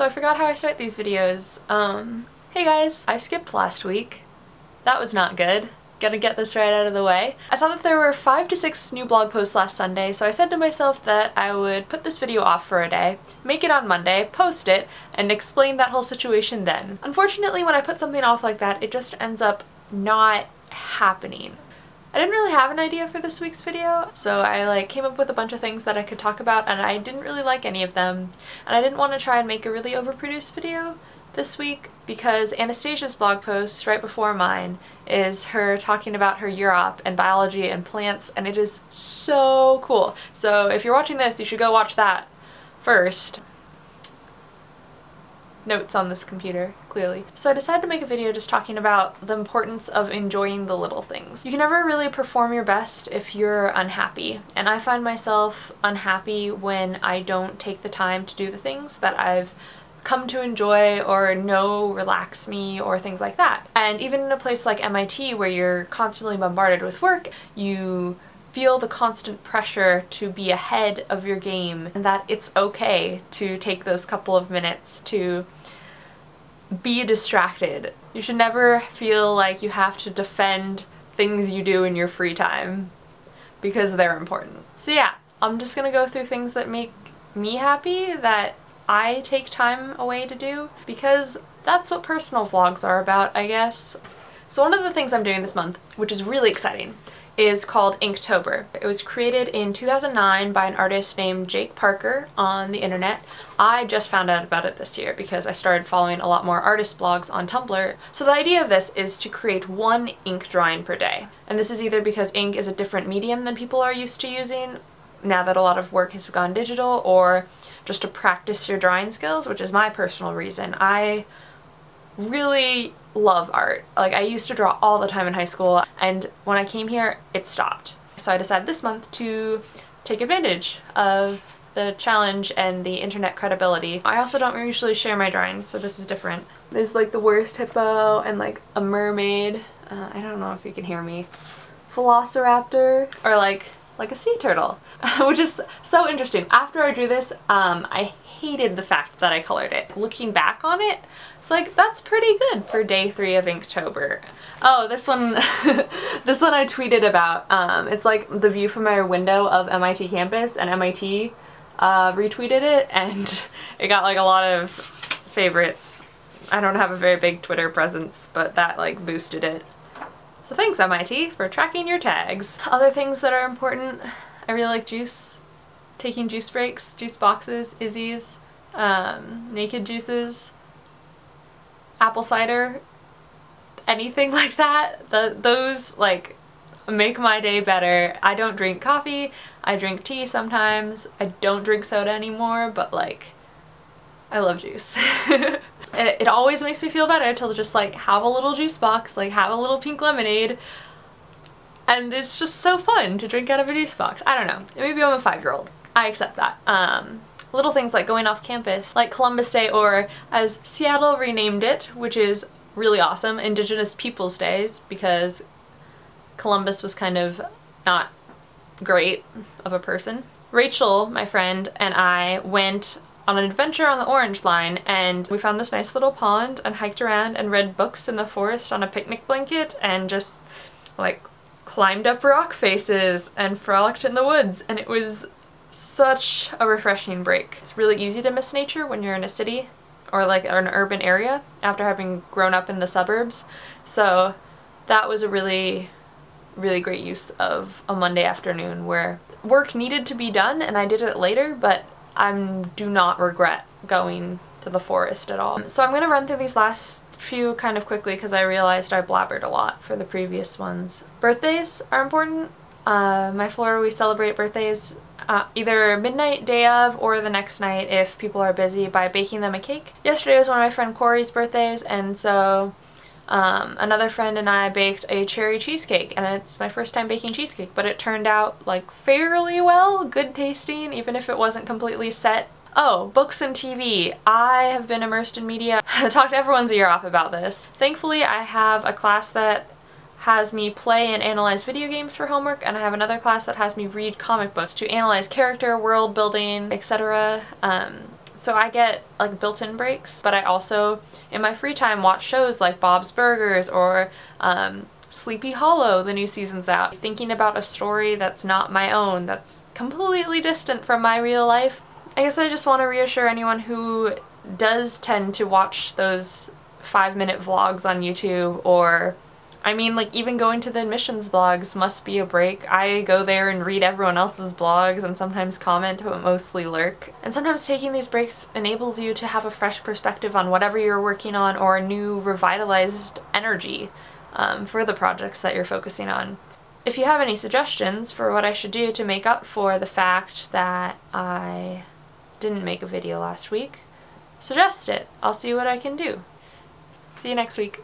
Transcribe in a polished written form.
So I forgot how I start these videos. Hey guys, I skipped last week. That was not good. Gotta get this right out of the way. I saw that there were 5 to 6 new blog posts last Sunday, so I said to myself that I would put this video off for a day, make it on Monday, post it, and explain that whole situation then. Unfortunately, when I put something off like that, it just ends up not happening. I didn't really have an idea for this week's video, so I came up with a bunch of things that I could talk about, and I didn't really like any of them, and I didn't want to try and make a really overproduced video this week because Anastasia's blog post right before mine is her talking about her year op and biology and plants, and it is so cool. So if you're watching this, you should go watch that first. Notes on this computer, clearly. So I decided to make a video just talking about the importance of enjoying the little things. You can never really perform your best if you're unhappy, and I find myself unhappy when I don't take the time to do the things that I've come to enjoy or know relax me or things like that. And even in a place like MIT where you're constantly bombarded with work, you feel the constant pressure to be ahead of your game and that it's okay to take those couple of minutes to be distracted. You should never feel like you have to defend things you do in your free time because they're important. So yeah, I'm just gonna go through things that make me happy that I take time away to do because that's what personal vlogs are about, I guess. So one of the things I'm doing this month, which is really exciting, is called Inktober. It was created in 2009 by an artist named Jake Parker on the internet. I just found out about it this year because I started following a lot more artist blogs on Tumblr. So the idea of this is to create one ink drawing per day. And this is either because ink is a different medium than people are used to using now that a lot of work has gone digital, or just to practice your drawing skills, which is my personal reason. I really love art. Like, I used to draw all the time in high school, and when I came here, it stopped. So I decided this month to take advantage of the challenge and the internet credibility. I also don't usually share my drawings, so this is different. There's like the worst hippo and like a mermaid. I don't know if you can hear me. Velociraptor, or like a sea turtle, which is so interesting. After I drew this, I hated the fact that I colored it. Looking back on it, it's like, that's pretty good for day 3 of Inktober. Oh, this one, this one I tweeted about. It's like the view from my window of MIT campus, and MIT retweeted it, and it got like a lot of favorites. I don't have a very big Twitter presence, but that like boosted it. So thanks MIT for tracking your tags. Other things that are important, I really like juice. Taking juice breaks, juice boxes, Izzy's, naked juices, apple cider, anything like that. Those like make my day better. I don't drink coffee, I drink tea sometimes. I don't drink soda anymore, but like, I love juice. It always makes me feel better to just like have a little juice box, like have a little pink lemonade, and it's just so fun to drink out of a juice box. I don't know, maybe I'm a 5-year-old. I accept that. Little things like going off campus, like Columbus Day, or as Seattle renamed it, which is really awesome, Indigenous Peoples Days, because Columbus was kind of not great of a person. Rachel, my friend, and I went on an adventure on the Orange Line, and we found this nice little pond and hiked around and read books in the forest on a picnic blanket and just like climbed up rock faces and frolicked in the woods, and it was such a refreshing break. It's really easy to miss nature when you're in a city or like an urban area after having grown up in the suburbs, so that was a really great use of a Monday afternoon where work needed to be done and I did it later, but I do not regret going to the forest at all. So I'm going to run through these last few kind of quickly because I realized I blabbered a lot for the previous ones. Birthdays are important. My floor, we celebrate birthdays either midnight, day of, or the next night if people are busy, by baking them a cake. Yesterday was one of my friend Corey's birthdays, and so another friend and I baked a cherry cheesecake, and it's my first time baking cheesecake, but it turned out like fairly well, good tasting, even if it wasn't completely set. Oh, books and TV. I have been immersed in media. I talked everyone's ear off about this. Thankfully, I have a class that has me play and analyze video games for homework, and I have another class that has me read comic books to analyze character, world building, etc. So I get like built-in breaks, but I also in my free time watch shows like Bob's Burgers or Sleepy Hollow, the new season's out. Thinking about a story that's not my own, that's completely distant from my real life. I guess I just want to reassure anyone who does tend to watch those 5-minute vlogs on YouTube, or I mean, like, even going to the admissions blogs must be a break. I go there and read everyone else's blogs and sometimes comment, but mostly lurk. And sometimes taking these breaks enables you to have a fresh perspective on whatever you're working on, or a new revitalized energy for the projects that you're focusing on. If you have any suggestions for what I should do to make up for the fact that I didn't make a video last week, suggest it. I'll see what I can do. See you next week.